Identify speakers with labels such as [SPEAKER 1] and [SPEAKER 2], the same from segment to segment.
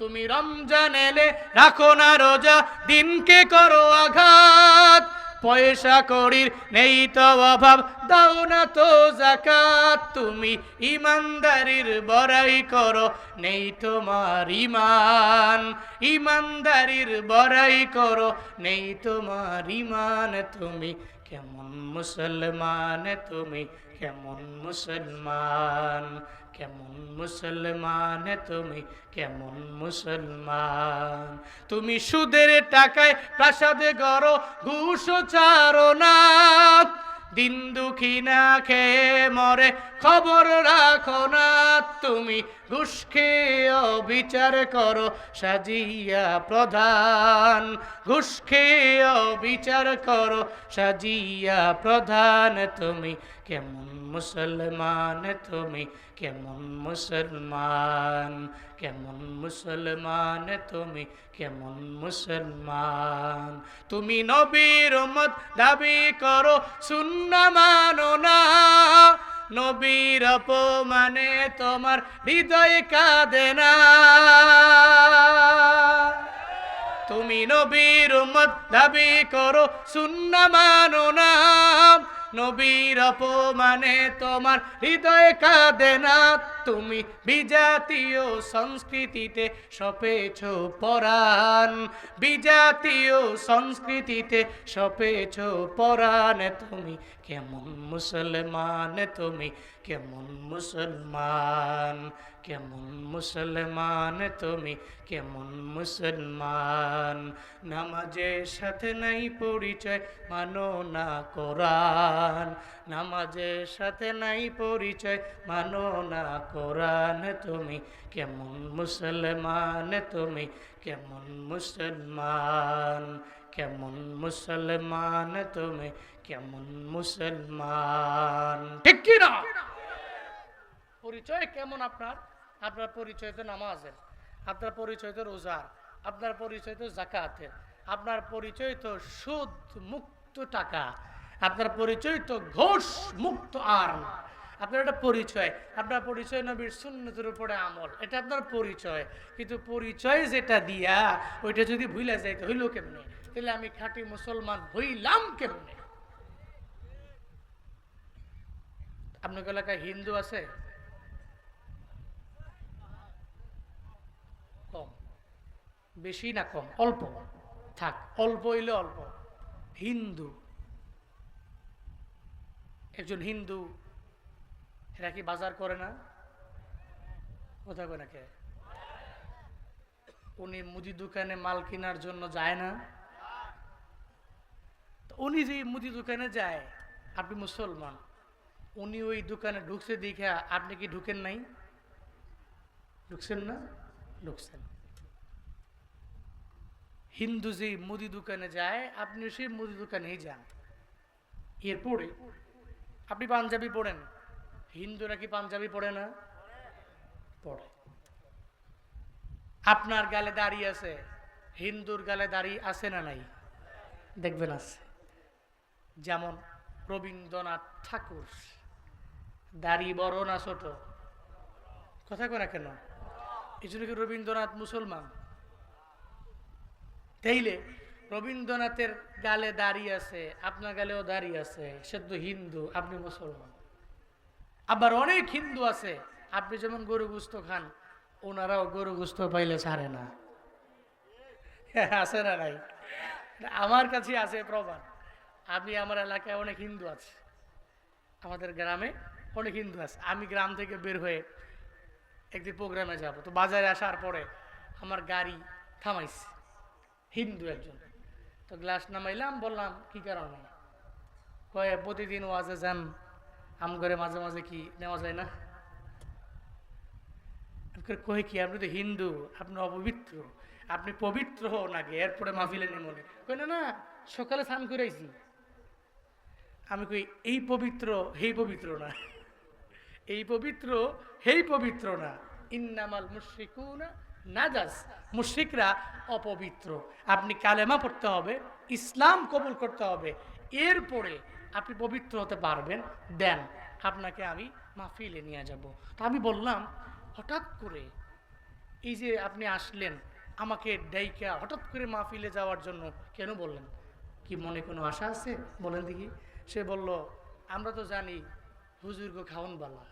[SPEAKER 1] তুমি রমজান এলে রাখো না রোজা, দিনকে করো আঘাত। পয়সা কড়ির নেই তো অভাব, দাও না তো যাকাত। তুমি ইমানদারির বড়াই করো, নেই তোমার ইমান। ইমানদারির বড়াই করো, নেই তোমার ইমান। তুমি কেমন মুসলমান, তুমি কেমন মুসলমান, কেমন মুসলমান, তুমি কেমন মুসলমান। তুমি সুদের টাকায় প্রাসাদ গড়ো, ঘুষ ছাড়ো না। দিন দুঃখী না খেয়ে মরে, খবর রাখো না। তুমি ঘুষ খেয়ে বিচার করো, সাজিয়া প্রধান। ঘুষ খেয়ে বিচার করো, সাজিয়া প্রধান। তুমি কেমন মুসলমান, তুমি কেমন মুসলমান, কেমন মুসলমান, তুমি কেমন মুসলমান। তুমি নবীর উম্মত দাবি করো, সুন্নাহ মানো না। নবীর অপমানে তোমার হৃদয় কাঁদে না। তুমি নবীর উম্মত দাবি করো, সুন্নাহ মানো না। নবীর অপমানে তোমার হৃদয় কাঁদে না। তুমি বিজাতীয় সংস্কৃতিতে সপেছ পরাণ, বিজাতীয় সংস্কৃতিতে সপেছ পরাণ। তুমি কেমন মুসলমান, তুমি কেমন মুসলমান, কেমন মুসলমান, তুমি কেমন মুসলমান। নামাজের সাথে নাই পরিচয়, মানো না কোরআন। নামাজের সাথে নাই পরিচয়, মানো না কোরআন। তুমি কেমন মুসলমান, তুমি কেমন মুসলমান, কেমন মুসলমান, তুমি কেমন মুসলমান। ঠিক কি না? পরিচয় কেমন আপনার? আপনার পরিচয় তো নামাজের, আপনার পরিচয় তো রোজার, আপনার পরিচয় তো যাকাতের, আপনার পরিচয় তো সুদ মুক্ত টাকা, আপনার পরিচয় তো ঘোষ মুক্ত আর্ন। আপনার একটা পরিচয়, আপনার পরিচয় নবীর সুন্নতের উপরে আমল, এটা আপনার পরিচয়। কিন্তু পরিচয় যেটা দিয়া ওইটা যদি ভুলে যাইতে হইল কেমনে? তাহলে আমি খাঁটি মুসলমান হইলাম কেমনে? আপনার এলাকায় হিন্দু আছে? কম? বেশি না কম? অল্প? থাক, অল্প হইলে অল্প। হিন্দু, একজন হিন্দু, এরা কি বাজার করে না? কোথায় করে নাকি? উনি মুদি দোকানে মাল কেনার জন্য যায় না? উনি যে মুদি দোকানে যায়, আপনি মুসলমান, উনি ওই দোকানে ঢুকছে দেখে আপনি কি ঢুকেন নাই? ঢুকছেন না? ঢুকছেন। হিন্দু যে মুদি দোকানে যায়, আপনি সেই মুদি দোকানেই যান। এরপরে আপনি পাঞ্জাবি পড়েন, হিন্দুরা কি পাঞ্জাবি পড়ে না? পড়ে। আপনার গালে দাড়ি আছে, হিন্দুর গালে দাড়ি আছে না নাই? দেখবেন আছে। যেমন রবীন্দ্রনাথ ঠাকুর, দাড়ি বড় না ছোট? কথা কয় না কেন? এই জন্য কি রবীন্দ্রনাথ মুসলমান? তাইলে রবীন্দ্রনাথের গালে দাড়ি আছে, আপনার গালেও দাড়ি আছে, সে তো হিন্দু, আপনি মুসলমান। আবার অনেক হিন্দু আছে, আপনি যেমন গরু গোস্ত খান, ওনারাও গরু গোস্ত পাইলে ছাড়ে না। আছে না নাই? আমার কাছে আছে প্রমাণ। আপনি, আমার এলাকায় অনেক হিন্দু আছে, আমাদের গ্রামে অনেক হিন্দু আছে। আমি গ্রাম থেকে বের হয়ে একদিন প্রোগ্রামে যাব, তো বাজারে আসার পরে আমার গাড়ি থামাইছে হিন্দু একজন, তো গ্লাস নামাইলাম, বললাম কি কারণে? কয়ে প্রতিদিন ওয়াজে যান, আম করে মাঝে মাঝে কি নেওয়া যায় না? কয়ে কি আপনি তো হিন্দু, আপনি অপবিত্র, আপনি পবিত্র হন আগে, এরপরে মাহফিলে নিমনে। কই না না, সকালে স্নান করেছি। আমি কই এই পবিত্র হেই পবিত্র না, এই পবিত্র হেই পবিত্র না। ইন্নামাল মুশরিকুনা নাজাস, মুশরিকরা অপবিত্র। আপনি কালেমা পড়তে হবে, ইসলাম কবুল করতে হবে, এরপরে আপনি পবিত্র হতে পারবেন, দেন আপনাকে আমি মাহফিলে নিয়ে যাব। তা আমি বললাম, হঠাৎ করে এই যে আপনি আসলেন আমাকে ডাইকা হঠাৎ করে মাহফিলে যাওয়ার জন্য কেন বললেন? কি মনে কোনো আশা আছে বলেন দেখি? সে বলল, আমরা তো জানি হুজুরকে খাওয়ান বালা।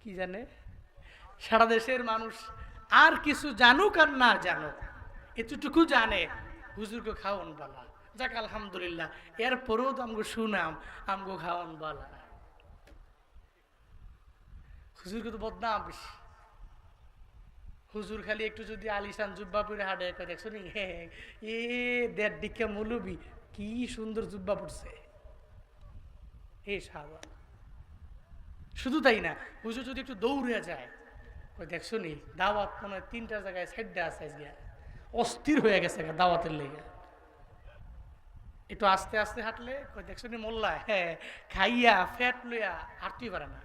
[SPEAKER 1] কি জানে? সারা দেশের মানুষ আর কিছু জানুক আর না জানুক, এতটুকু জানে হুজুরকে খাওয়ান বালা। যাক আলহামদুলিল্লাহ, এরপরেও তো আমগো সুনাম, আমগো খাওয়ান বালা। হুজুরকে তো বদনাম বেশি। হুজুর খালি একটু যদি আলিশান জুব্বা পরে হাঁটে, দেখছো নি এ দেড় দিকে মৌলবি কি সুন্দর জুব্বা পড়ছে, এই সাহাবা। শুধু তাই না, হুজুর যদি একটু দৌড়ে যায়, দেখছো নি দাওয়াত মনে হয় 3টা জায়গায় সাইডটা আছে, অস্থির হয়ে গেছে দাওয়াতের লেগে। একটু আস্তে আস্তে হাঁটলে দেখছো নি মোল্লা খাইয়া ফ্যাট লইয়া হাঁটতেই পারে না।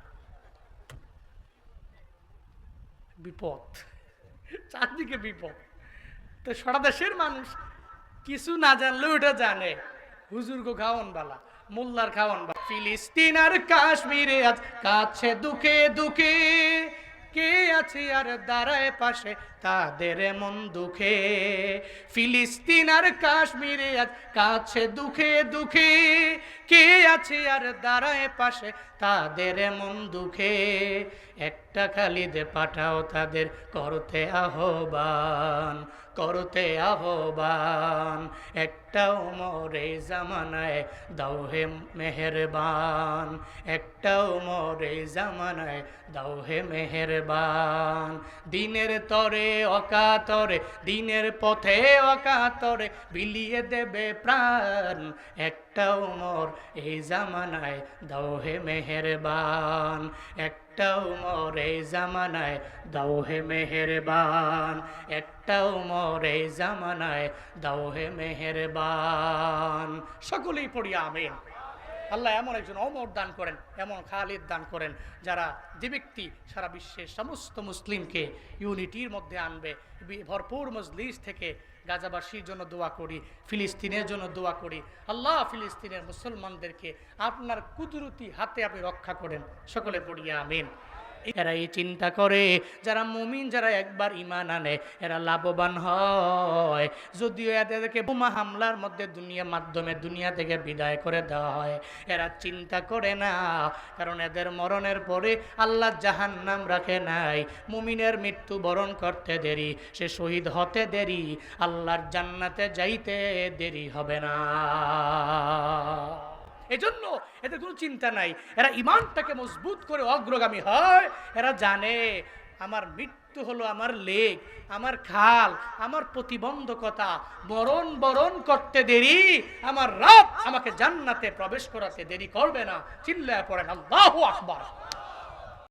[SPEAKER 1] বিপদ, চারদিকে বিপদ। তো সারা দেশের মানুষ কিছু না জানলেও এটা জানে হুজুরকে খাওয়ান বালা, মোল্লার খাওয়ান বালা। ফিলিস্তিন আর কাশ্মীরে আজ কাছে দুঃখে দুঃখে, কে আছে আর দাঁড়ায় পাশে তাদের মন দুঃখে। ফিলিস্তিন আর কাশ্মীরে আজ কাছে দুঃখে দুঃখে, কে আছে আর দাঁড়ায় পাশে তাদের মন দুঃখে। একটা খালিদে পাঠাও তাদের করতে আহ্বান, করতে আহ্বান। একটা উমরে জামানায় দাও হে মেহেরবান, একটা উমরে জামানায় দাও হে মেহেরবান। দিনের তরে অকাতরে, দিনের পথে অকাতরে বিলিয়ে দেবে প্রাণ। একটা উমর এই জামানায় দাও হে মেহেরবান, একটা উমর এই জামানায় দাও হে মেহেরবান, একটা উমর এই জামানায় দাও হে মেহেরবান। সকলেই পড়ি আমিন। আল্লাহ এমন একজন অমর দান করেন, এমন খালিদ দান করেন, যারা যে ব্যক্তি সারা বিশ্বের সমস্ত মুসলিমকে ইউনিটির মধ্যে আনবে। ভরপুর মজলিস থেকে গাজাবাসীর জন্য দোয়া করি, ফিলিস্তিনের জন্য দোয়া করি। আল্লাহ ফিলিস্তিনের মুসলমানদেরকে আপনার কুদরতি হাতে আপনি রক্ষা করেন। সকলে পড়িয়া আমিন। এরা এই চিন্তা করে, যারা মুমিন, যারা একবার ঈমান আনে এরা লাভবান হয়। যদিও এদেরকে বোমা হামলার মধ্যে মাধ্যমে দুনিয়া থেকে বিদায় করে দেওয়া হয়, এরা চিন্তা করে না, কারণ এদের মরণের পরে আল্লাহ জাহান্নাম রাখে নাই। মুমিনের মৃত্যু বরণ করতে দেরি, সে শহীদ হতে দেরি, আল্লাহর জান্নাতে যাইতে দেরি হবে না। এজন্য এদের কোনো চিন্তা নাই, এরা ঈমানটাকে মজবুত করে অগ্রগামী হয়। এরা জানে আমার মৃত্যু হলো আমার লেগ, আমার খাল, আমার প্রতিবন্ধকতা। বরণ করতে দেরি, আমার রব আমাকে জান্নাতে প্রবেশ করাতে দেরি করবে না। চিল্লায় পড়েন আল্লাহু আকবার।